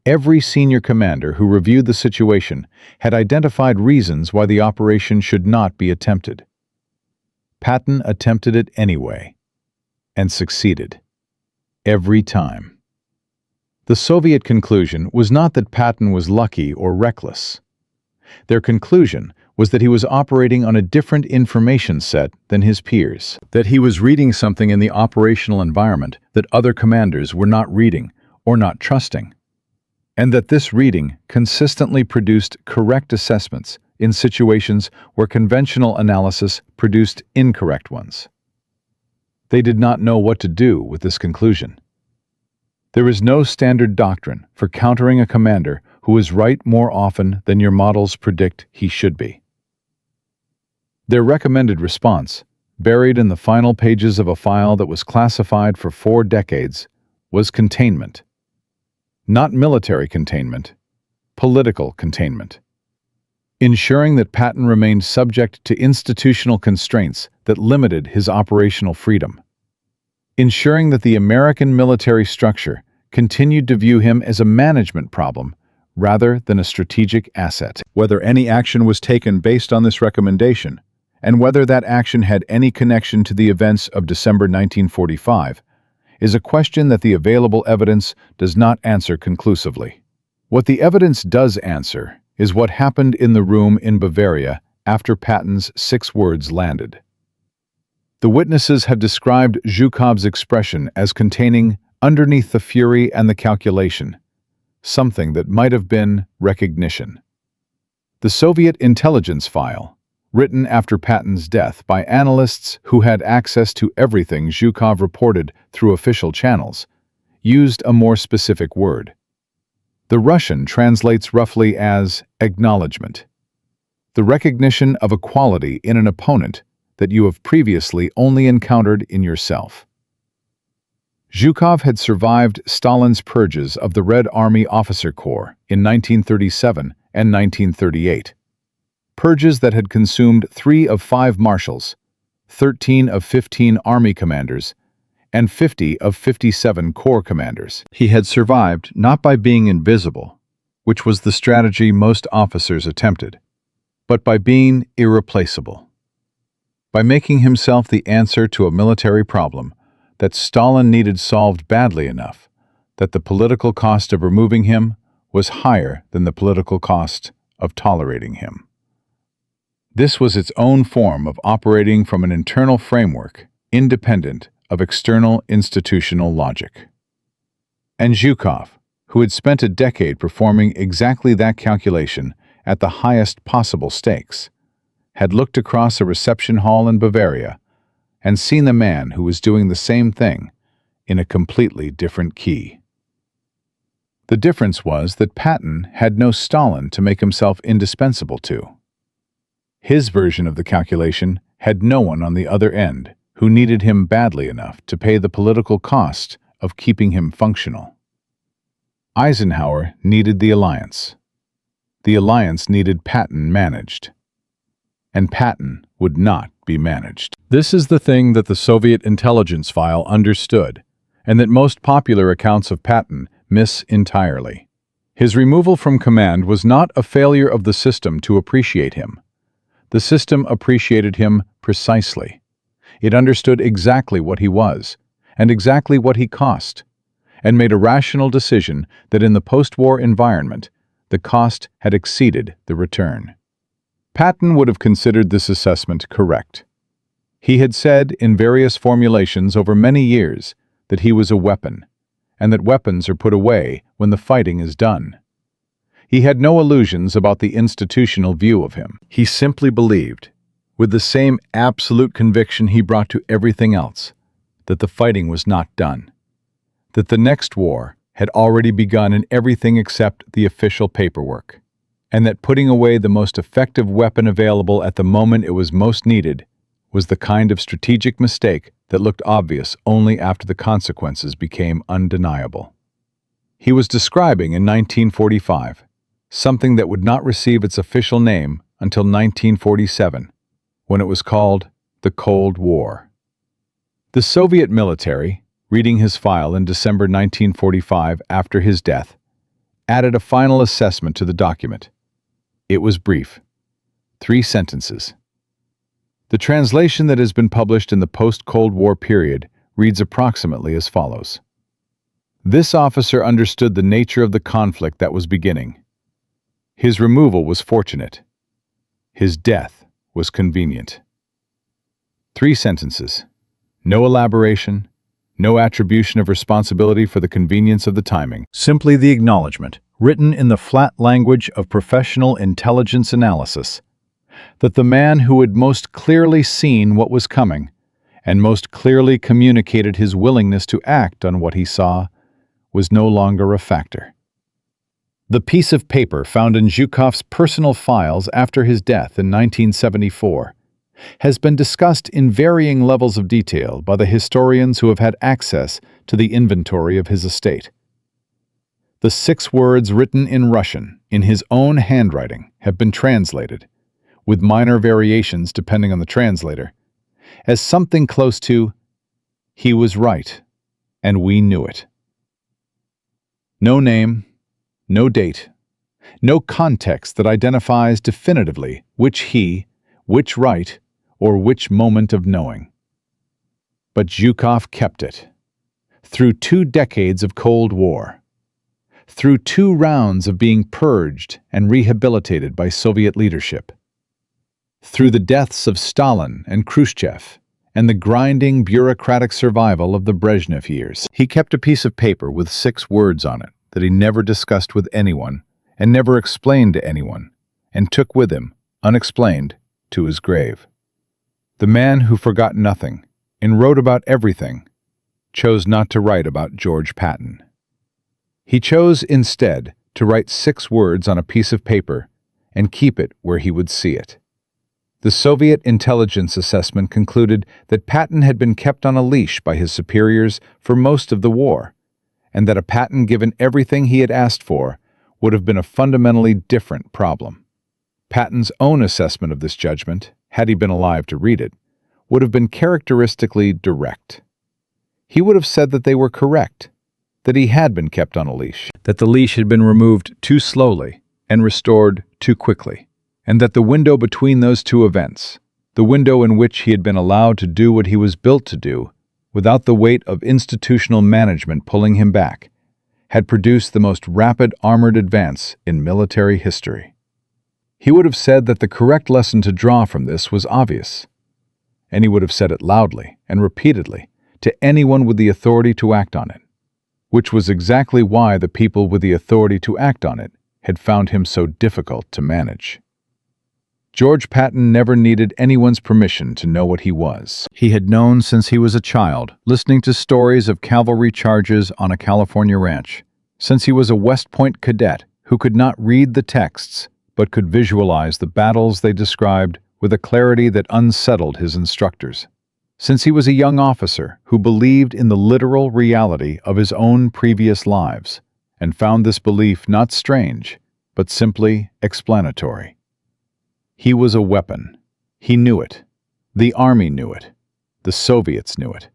S1: Every senior commander who reviewed the situation had identified reasons why the operation should not be attempted. Patton attempted it anyway, and succeeded. Every time. The Soviet conclusion was not that Patton was lucky or reckless. Their conclusion was that he was operating on a different information set than his peers, that he was reading something in the operational environment that other commanders were not reading or not trusting, and that this reading consistently produced correct assessments in situations where conventional analysis produced incorrect ones. They did not know what to do with this conclusion. There is no standard doctrine for countering a commander who is right more often than your models predict he should be. Their recommended response, buried in the final pages of a file that was classified for 4 decades, was containment. Not military containment, political containment. Ensuring that Patton remained subject to institutional constraints that limited his operational freedom. Ensuring that the American military structure continued to view him as a management problem rather than a strategic asset. Whether any action was taken based on this recommendation, and whether that action had any connection to the events of December 1945, is a question that the available evidence does not answer conclusively. What the evidence does answer is what happened in the room in Bavaria after Patton's 6 words landed. The witnesses have described Zhukov's expression as containing, underneath the fury and the calculation, something that might have been recognition. The Soviet intelligence file, written after Patton's death by analysts who had access to everything Zhukov reported through official channels, used a more specific word. The Russian translates roughly as acknowledgement, the recognition of a quality in an opponent that you have previously only encountered in yourself. Zhukov had survived Stalin's purges of the Red Army Officer Corps in 1937 and 1938. Purges that had consumed 3 of 5 marshals, 13 of 15 army commanders, and 50 of 57 corps commanders. He had survived not by being invisible, which was the strategy most officers attempted, but by being irreplaceable. By making himself the answer to a military problem that Stalin needed solved badly enough that the political cost of removing him was higher than the political cost of tolerating him. This was its own form of operating from an internal framework independent of external institutional logic. And Zhukov, who had spent a decade performing exactly that calculation at the highest possible stakes, had looked across a reception hall in Bavaria and seen the man who was doing the same thing in a completely different key. The difference was that Patton had no Stalin to make himself indispensable to. His version of the calculation had no one on the other end who needed him badly enough to pay the political cost of keeping him functional. Eisenhower needed the alliance. The alliance needed Patton managed. And Patton would not be managed. This is the thing that the Soviet intelligence file understood, and that most popular accounts of Patton miss entirely. His removal from command was not a failure of the system to appreciate him. The system appreciated him precisely. It understood exactly what he was, and exactly what he cost, and made a rational decision that in the post-war environment, the cost had exceeded the return. Patton would have considered this assessment correct. He had said in various formulations over many years that he was a weapon, and that weapons are put away when the fighting is done. He had no illusions about the institutional view of him. He simply believed, with the same absolute conviction he brought to everything else, that the fighting was not done, that the next war had already begun in everything except the official paperwork, and that putting away the most effective weapon available at the moment it was most needed was the kind of strategic mistake that looked obvious only after the consequences became undeniable. He was describing in 1945 something that would not receive its official name until 1947, when it was called the Cold War. The Soviet military, reading his file in December 1945 after his death, added a final assessment to the document. It was brief. 3 sentences. The translation that has been published in the post-Cold War period reads approximately as follows. This officer understood the nature of the conflict that was beginning. His removal was fortunate. His death was convenient. 3 sentences. No elaboration, no attribution of responsibility for the convenience of the timing. Simply the acknowledgement, written in the flat language of professional intelligence analysis, that the man who had most clearly seen what was coming and most clearly communicated his willingness to act on what he saw was no longer a factor. The piece of paper found in Zhukov's personal files after his death in 1974 has been discussed in varying levels of detail by the historians who have had access to the inventory of his estate. The 6 words written in Russian in his own handwriting have been translated, with minor variations depending on the translator, as something close to, "He was right, and we knew it." No name, no date, no context that identifies definitively which he, which right, or which moment of knowing. But Zhukov kept it. Through 2 decades of Cold War, through 2 rounds of being purged and rehabilitated by Soviet leadership, through the deaths of Stalin and Khrushchev, and the grinding bureaucratic survival of the Brezhnev years, he kept a piece of paper with 6 words on it that he never discussed with anyone and never explained to anyone, and took with him, unexplained, to his grave. The man who forgot nothing and wrote about everything chose not to write about George Patton. He chose instead to write 6 words on a piece of paper and keep it where he would see it. The Soviet intelligence assessment concluded that Patton had been kept on a leash by his superiors for most of the war, and that a Patton given everything he had asked for would have been a fundamentally different problem. Patton's own assessment of this judgment, had he been alive to read it, would have been characteristically direct. He would have said that they were correct, that he had been kept on a leash, that the leash had been removed too slowly and restored too quickly, and that the window between those 2 events, the window in which he had been allowed to do what he was built to do, without the weight of institutional management pulling him back, had produced the most rapid armored advance in military history. He would have said that the correct lesson to draw from this was obvious, and he would have said it loudly and repeatedly to anyone with the authority to act on it, which was exactly why the people with the authority to act on it had found him so difficult to manage. George Patton never needed anyone's permission to know what he was. He had known since he was a child, listening to stories of cavalry charges on a California ranch, since he was a West Point cadet who could not read the texts but could visualize the battles they described with a clarity that unsettled his instructors, since he was a young officer who believed in the literal reality of his own previous lives and found this belief not strange, but simply explanatory. He was a weapon. He knew it. The Army knew it. The Soviets knew it.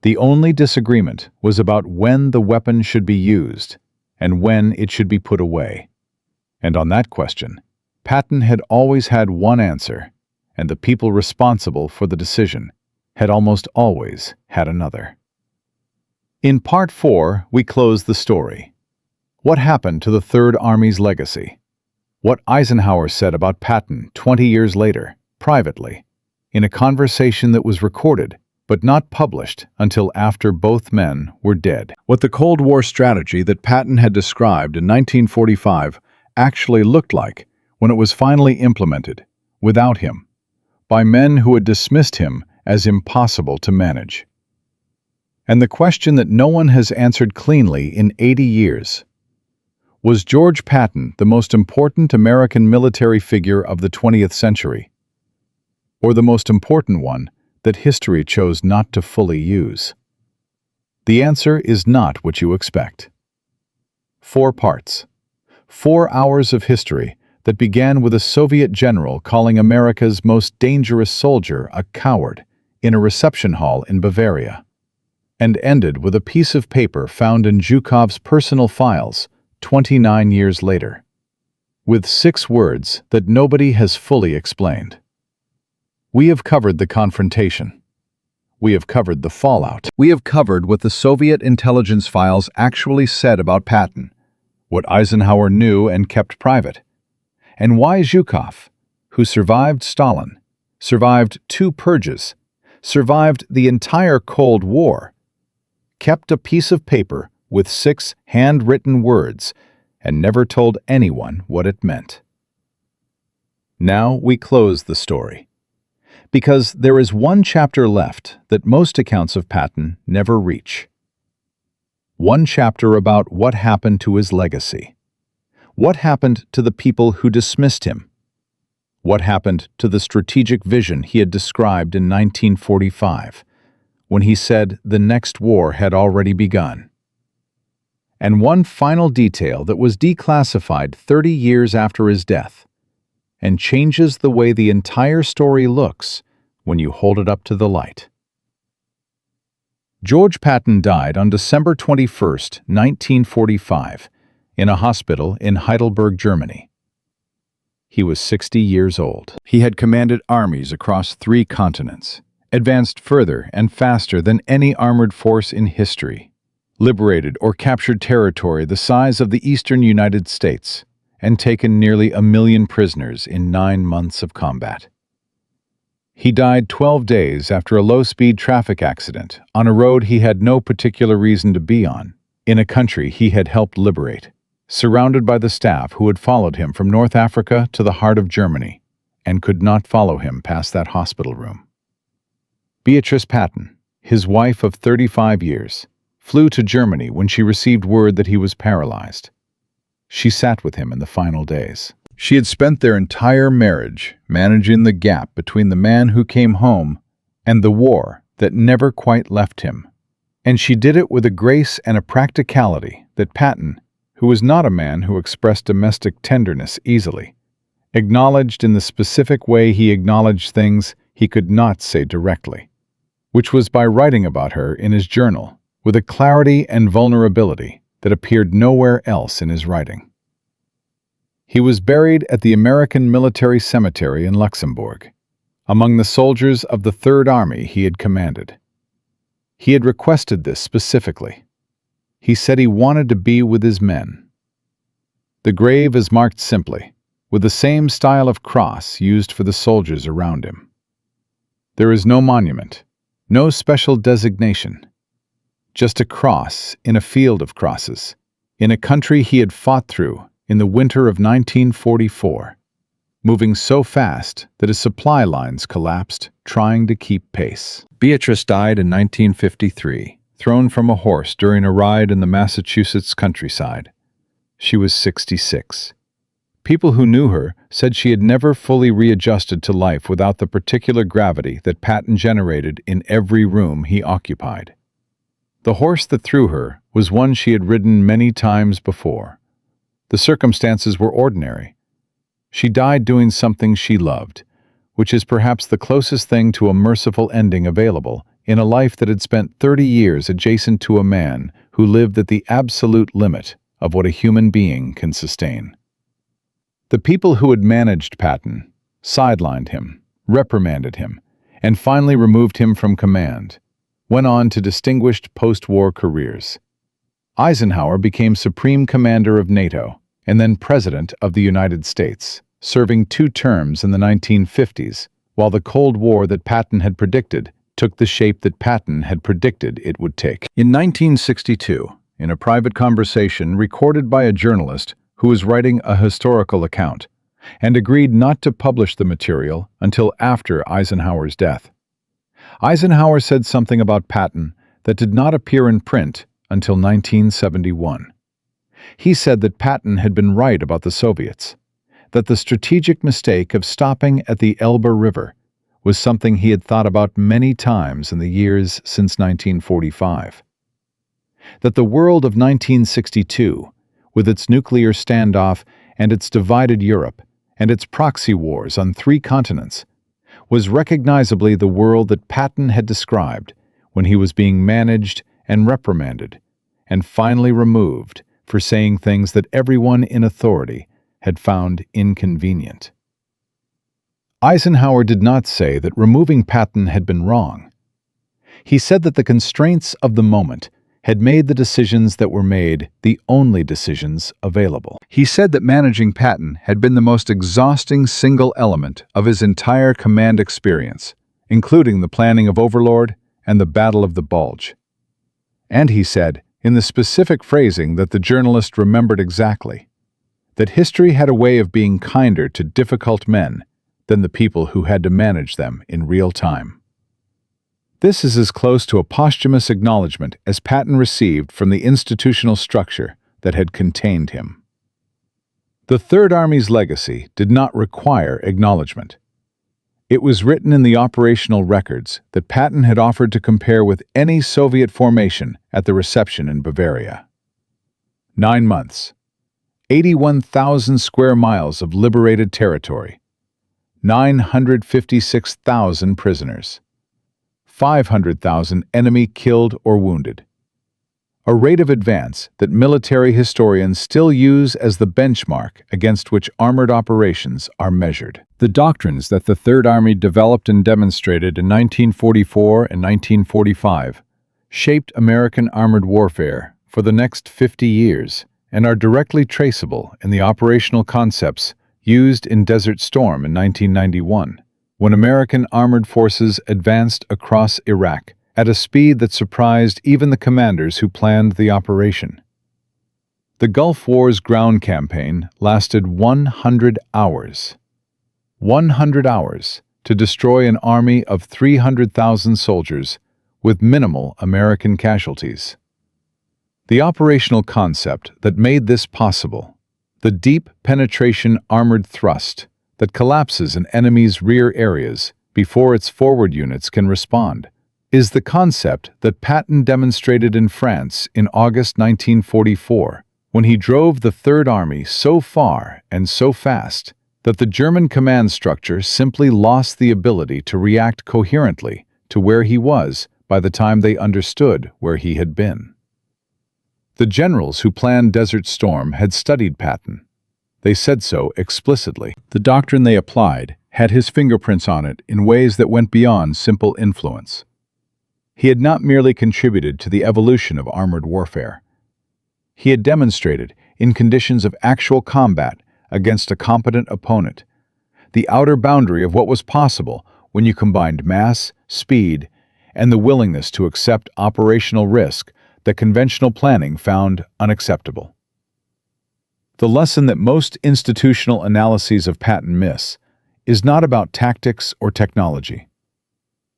S1: The only disagreement was about when the weapon should be used and when it should be put away. And on that question, Patton had always had one answer, and the people responsible for the decision had almost always had another. In Part 4, we close the story. What happened to the Third Army's legacy? What Eisenhower said about Patton 20 years later, privately, in a conversation that was recorded but not published until after both men were dead. What the Cold War strategy that Patton had described in 1945 actually looked like when it was finally implemented, without him, by men who had dismissed him as impossible to manage. And the question that no one has answered cleanly in 80 years: was George Patton the most important American military figure of the 20th century, or the most important one that history chose not to fully use? The answer is not what you expect. 4 parts. 4 hours of history that began with a Soviet general calling America's most dangerous soldier a coward in a reception hall in Bavaria, and ended with a piece of paper found in Zhukov's personal files 29 years later, with 6 words that nobody has fully explained. We have covered the confrontation. We have covered the fallout. We have covered what the Soviet intelligence files actually said about Patton, what Eisenhower knew and kept private, and why Zhukov, who survived Stalin, survived 2 purges, survived the entire Cold War, kept a piece of paper with 6 handwritten words and never told anyone what it meant. Now we close the story, because there is one chapter left that most accounts of Patton never reach. One chapter about what happened to his legacy. What happened to the people who dismissed him? What happened to the strategic vision he had described in 1945, when he said the next war had already begun? And one final detail that was declassified 30 years after his death, and changes the way the entire story looks when you hold it up to the light. George Patton died on December 21, 1945, in a hospital in Heidelberg, Germany. He was 60 years old. He had commanded armies across 3 continents, advanced further and faster than any armored force in history, liberated or captured territory the size of the eastern United States, and taken nearly 1 million prisoners in 9 months of combat. He died 12 days after a low-speed traffic accident on a road he had no particular reason to be on, in a country he had helped liberate, surrounded by the staff who had followed him from North Africa to the heart of Germany and could not follow him past that hospital room. Beatrice Patton, his wife of 35 years, flew to Germany when she received word that he was paralyzed. She sat with him in the final days. She had spent their entire marriage managing the gap between the man who came home and the war that never quite left him. And she did it with a grace and a practicality that Patton, who was not a man who expressed domestic tenderness easily, acknowledged in the specific way he acknowledged things he could not say directly, which was by writing about her in his journal with a clarity and vulnerability that appeared nowhere else in his writing. He was buried at the American Military Cemetery in Luxembourg, among the soldiers of the Third Army he had commanded. He had requested this specifically. He said he wanted to be with his men. The grave is marked simply, with the same style of cross used for the soldiers around him. There is no monument, no special designation, just a cross in a field of crosses, in a country he had fought through in the winter of 1944, moving so fast that his supply lines collapsed, trying to keep pace. Beatrice died in 1953, thrown from a horse during a ride in the Massachusetts countryside. She was 66. People who knew her said she had never fully readjusted to life without the particular gravity that Patton generated in every room he occupied. The horse that threw her was one she had ridden many times before. The circumstances were ordinary. She died doing something she loved, which is perhaps the closest thing to a merciful ending available in a life that had spent 30 years adjacent to a man who lived at the absolute limit of what a human being can sustain. The people who had managed Patton sidelined him, reprimanded him, and finally removed him from command, went on to distinguished post-war careers. Eisenhower became Supreme Commander of NATO and then President of the United States, serving 2 terms in the 1950s, while the Cold War that Patton had predicted took the shape that Patton had predicted it would take. In 1962, in a private conversation recorded by a journalist who was writing a historical account, and agreed not to publish the material until after Eisenhower's death, Eisenhower said something about Patton that did not appear in print until 1971. He said that Patton had been right about the Soviets, that the strategic mistake of stopping at the Elbe River was something he had thought about many times in the years since 1945. That the world of 1962, with its nuclear standoff and its divided Europe and its proxy wars on 3 continents, was recognizably the world that Patton had described when he was being managed and reprimanded, and finally removed for saying things that everyone in authority had found inconvenient. Eisenhower did not say that removing Patton had been wrong. He said that the constraints of the moment had made the decisions that were made the only decisions available. He said that managing Patton had been the most exhausting single element of his entire command experience, including the planning of Overlord and the Battle of the Bulge. And he said, in the specific phrasing that the journalist remembered exactly, that history had a way of being kinder to difficult men than the people who had to manage them in real time. This is as close to a posthumous acknowledgement as Patton received from the institutional structure that had contained him. The Third Army's legacy did not require acknowledgement. It was written in the operational records that Patton had offered to compare with any Soviet formation at the reception in Bavaria. 9 months, 81,000 square miles of liberated territory, 956,000 prisoners, 500,000 enemy killed or wounded. A rate of advance that military historians still use as the benchmark against which armored operations are measured. The doctrines that the Third Army developed and demonstrated in 1944 and 1945 shaped American armored warfare for the next 50 years and are directly traceable in the operational concepts used in Desert Storm in 1991, when American armored forces advanced across Iraq at a speed that surprised even the commanders who planned the operation. The Gulf War's ground campaign lasted 100 hours. 100 hours to destroy an army of 300,000 soldiers with minimal American casualties. The operational concept that made this possible, the deep penetration armored thrust that collapses an enemy's rear areas before its forward units can respond, is the concept that Patton demonstrated in France in August 1944, when he drove the Third Army so far and so fast that the German command structure simply lost the ability to react coherently to where he was by the time they understood where he had been. The generals who planned Desert Storm had studied Patton. They said so explicitly. The doctrine they applied had his fingerprints on it in ways that went beyond simple influence. He had not merely contributed to the evolution of armored warfare. He had demonstrated, in conditions of actual combat against a competent opponent, the outer boundary of what was possible when you combined mass, speed, and the willingness to accept operational risk that conventional planning found unacceptable. The lesson that most institutional analyses of Patton miss is not about tactics or technology.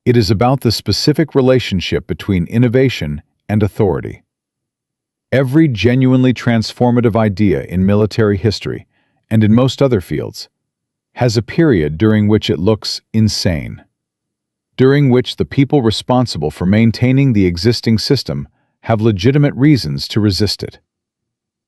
S1: It is about the specific relationship between innovation and authority. Every genuinely transformative idea in military history, and in most other fields, has a period during which it looks insane, during which the people responsible for maintaining the existing system have legitimate reasons to resist it,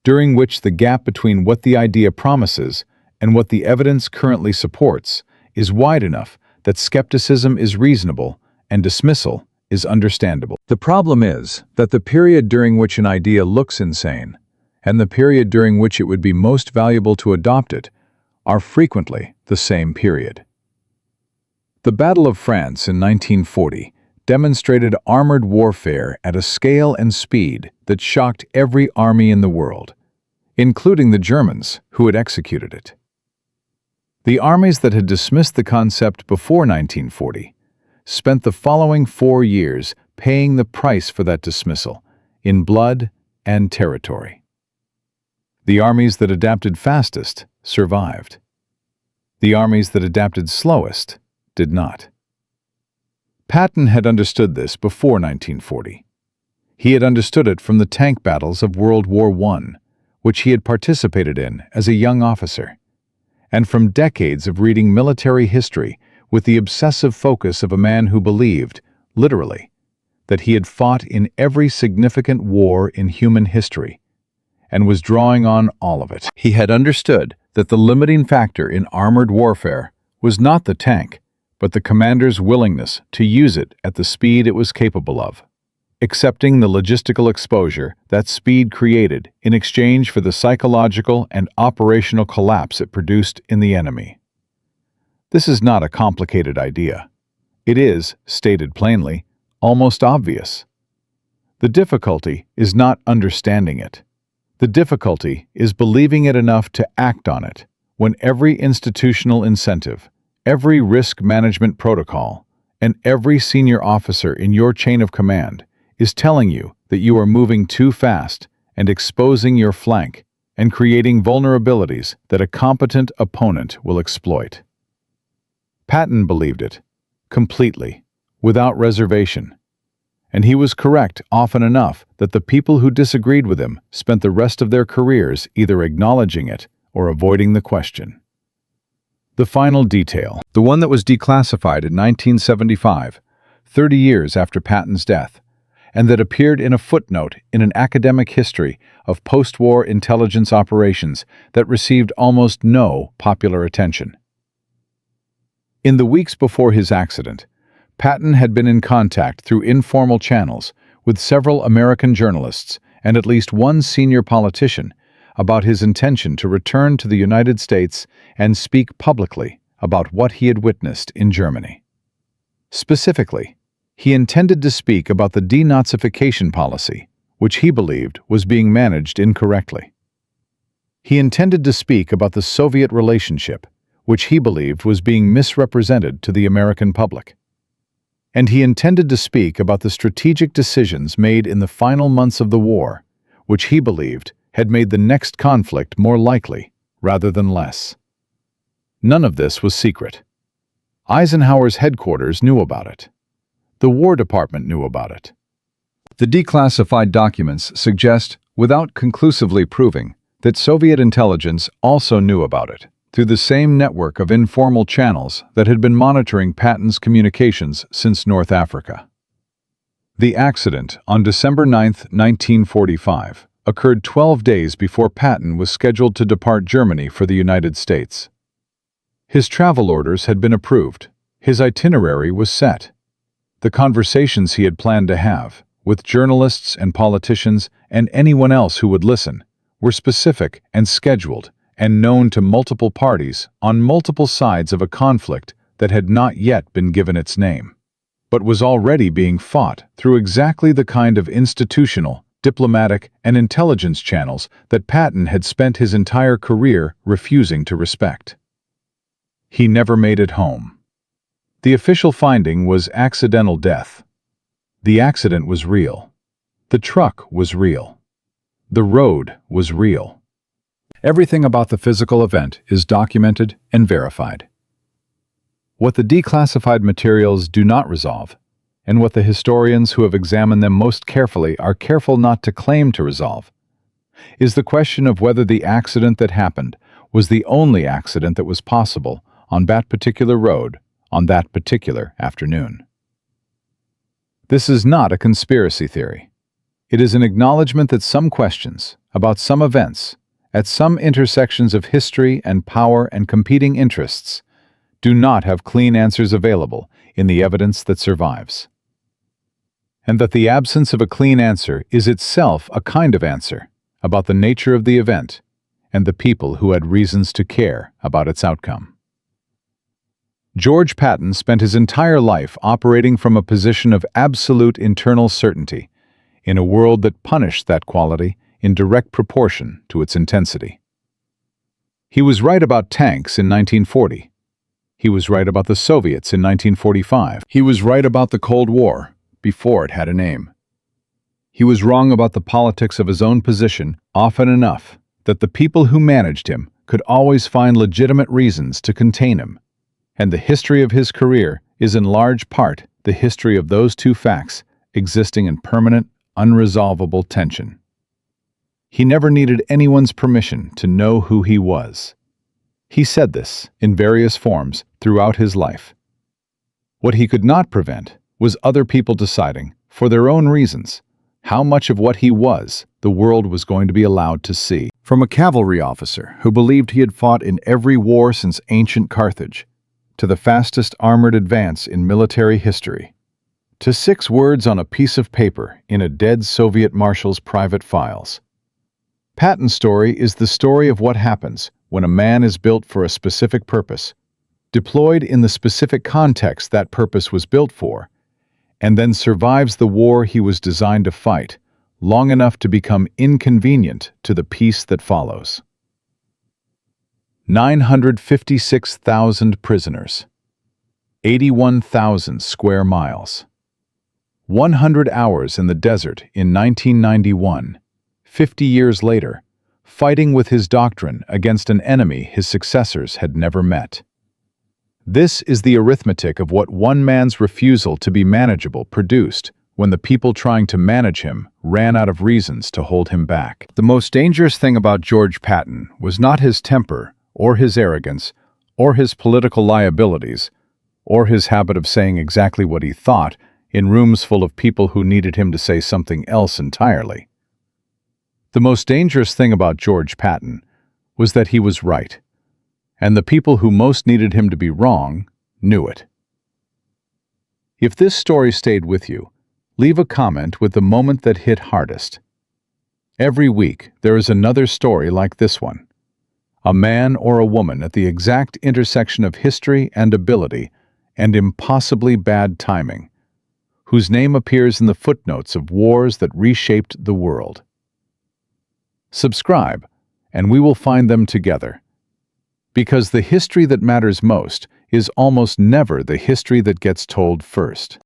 S1: during which the gap between what the idea promises and what the evidence currently supports is wide enough that skepticism is reasonable and dismissal is understandable. The problem is that the period during which an idea looks insane and the period during which it would be most valuable to adopt it are frequently the same period. The Battle of France in 1940 demonstrated armored warfare at a scale and speed that shocked every army in the world, including the Germans who had executed it. The armies that had dismissed the concept before 1940 spent the following 4 years paying the price for that dismissal in blood and territory. The armies that adapted fastest survived. The armies that adapted slowest did not. Patton had understood this before 1940. He had understood it from the tank battles of World War I, which he had participated in as a young officer, and from decades of reading military history with the obsessive focus of a man who believed, literally, that he had fought in every significant war in human history, and was drawing on all of it. He had understood that the limiting factor in armored warfare was not the tank, but the commander's willingness to use it at the speed it was capable of, accepting the logistical exposure that speed created in exchange for the psychological and operational collapse it produced in the enemy. This is not a complicated idea. It is, stated plainly, almost obvious. The difficulty is not understanding it. The difficulty is believing it enough to act on it when every institutional incentive, every risk management protocol, and every senior officer in your chain of command is telling you that you are moving too fast and exposing your flank and creating vulnerabilities that a competent opponent will exploit. Patton believed it, completely, without reservation. And he was correct often enough that the people who disagreed with him spent the rest of their careers either acknowledging it or avoiding the question. The final detail, the one that was declassified in 1975, 30 years after Patton's death, and that appeared in a footnote in an academic history of post-war intelligence operations that received almost no popular attention. In the weeks before his accident, Patton had been in contact through informal channels with several American journalists and at least one senior politician about his intention to return to the United States and speak publicly about what he had witnessed in Germany. Specifically, he intended to speak about the denazification policy, which he believed was being managed incorrectly. He intended to speak about the Soviet relationship, which he believed was being misrepresented to the American public. And he intended to speak about the strategic decisions made in the final months of the war, which he believed had made the next conflict more likely rather than less. None of this was secret. Eisenhower's headquarters knew about it. The War Department knew about it. The declassified documents suggest, without conclusively proving, that Soviet intelligence also knew about it, through the same network of informal channels that had been monitoring Patton's communications since North Africa. The accident on December 9, 1945, occurred 12 days before Patton was scheduled to depart Germany for the United States. His travel orders had been approved. His itinerary was set. The conversations he had planned to have, with journalists and politicians and anyone else who would listen, were specific and scheduled and known to multiple parties on multiple sides of a conflict that had not yet been given its name, but was already being fought through exactly the kind of institutional, diplomatic, and intelligence channels that Patton had spent his entire career refusing to respect. He never made it home. The official finding was accidental death. The accident was real. The truck was real. The road was real. Everything about the physical event is documented and verified. What the declassified materials do not resolve, and what the historians who have examined them most carefully are careful not to claim to resolve, is the question of whether the accident that happened was the only accident that was possible on that particular road on that particular afternoon. This is not a conspiracy theory. It is an acknowledgement that some questions about some events at some intersections of history and power and competing interests do not have clean answers available in the evidence that survives. And that the absence of a clean answer is itself a kind of answer about the nature of the event and the people who had reasons to care about its outcome. George Patton spent his entire life operating from a position of absolute internal certainty in a world that punished that quality in direct proportion to its intensity. He was right about tanks in 1940. He was right about the Soviets in 1945. He was right about the Cold War before it had a name. He was wrong about the politics of his own position often enough that the people who managed him could always find legitimate reasons to contain him. And the history of his career is in large part the history of those two facts existing in permanent, unresolvable tension. He never needed anyone's permission to know who he was. He said this in various forms throughout his life. What he could not prevent was other people deciding, for their own reasons, how much of what he was the world was going to be allowed to see. From a cavalry officer who believed he had fought in every war since ancient Carthage, to the fastest armored advance in military history, to 6 words on a piece of paper in a dead Soviet marshal's private files. Patton's story is the story of what happens when a man is built for a specific purpose, deployed in the specific context that purpose was built for, and then survives the war he was designed to fight, long enough to become inconvenient to the peace that follows. 956,000 prisoners, 81,000 square miles, 100 hours in the desert in 1991, 50 years later, fighting with his doctrine against an enemy his successors had never met. This is the arithmetic of what one man's refusal to be manageable produced when the people trying to manage him ran out of reasons to hold him back. The most dangerous thing about George Patton was not his temper, or his arrogance, or his political liabilities, or his habit of saying exactly what he thought in rooms full of people who needed him to say something else entirely. The most dangerous thing about George Patton was that he was right, and the people who most needed him to be wrong knew it. If this story stayed with you, leave a comment with the moment that hit hardest. Every week, there is another story like this one. A man or a woman at the exact intersection of history and ability and impossibly bad timing, whose name appears in the footnotes of wars that reshaped the world. Subscribe, and we will find them together. Because the history that matters most is almost never the history that gets told first.